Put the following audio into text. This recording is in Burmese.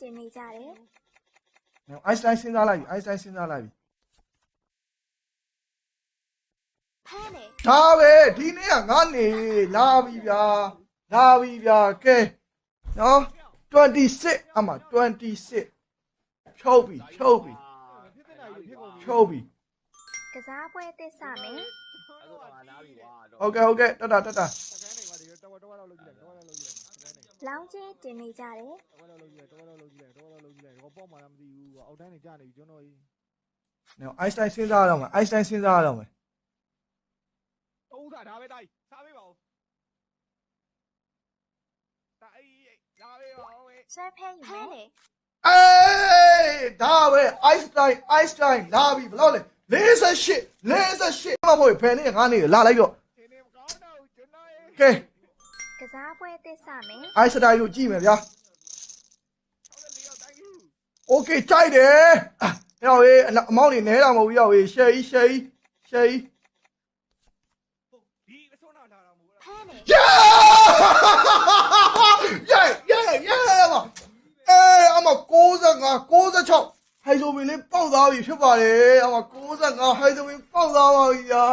တင်နေကြတယ် အိုက်စတိုင်းစဉ်းစားလိုက်ပြီအိုက်စတိုင်းစဉ်းစားလိုက်ပြီ ဖမ်းတယ် ဒါပဲဒီနေ့ကငါနေလာပြီဗျာလာပြီဗျာကဲနော်26အမှ26ဖြုတ်ပြီဖြုတ်ပြီဖြုတ်ပြီ ကစားပွဲသစ်စမယ် ဟုတ်ကဲ့တတ်တာ လောင်းချင်းတင်နေကြတယ် နော်အိုက်စတိုင်းစဉ်းစားရတော့မယ်အိုက်စတိုင်းစဉ်းစားရတော့မယ် ဥစားဒါပဲတိုင်းစားပေးပါဦးတိုင်းလာပေးပါဦး ဆွဲဖဲယူမယ် အေးဒါပဲအိုက်စတိုင်းလာပြီဘယ်လောက်လဲ48မဟုတ်ဖယ်နေငါနေလာလိုက်တော့ ဒီနေ့မကောင်းတော့ကျွန်တော်ရဲ့ ကဲ ကစားပွဲသစ်စမယ် အိုက်စတိုင်းကိုကြည့်မယ်ဗျာ 64ရောက်တိုင်းယူ โอเคကြိုက်တယ်ဟဲ့ဟေးအမောင်းနေနဲတာမဟုတ်ဘူးရောက်ဟေးရှယ်ကြီး ဒီအစွန်းနာထားတာမဟုတ် ဖမ်းတယ် yeah အမ95 96ဟိုင်ဆိုမင်းလေးပေါက်သားပြီဖြစ်ပါတယ်အမ95ဟိုင်ဆိုမင်းပေါက်သားပါပြီညာ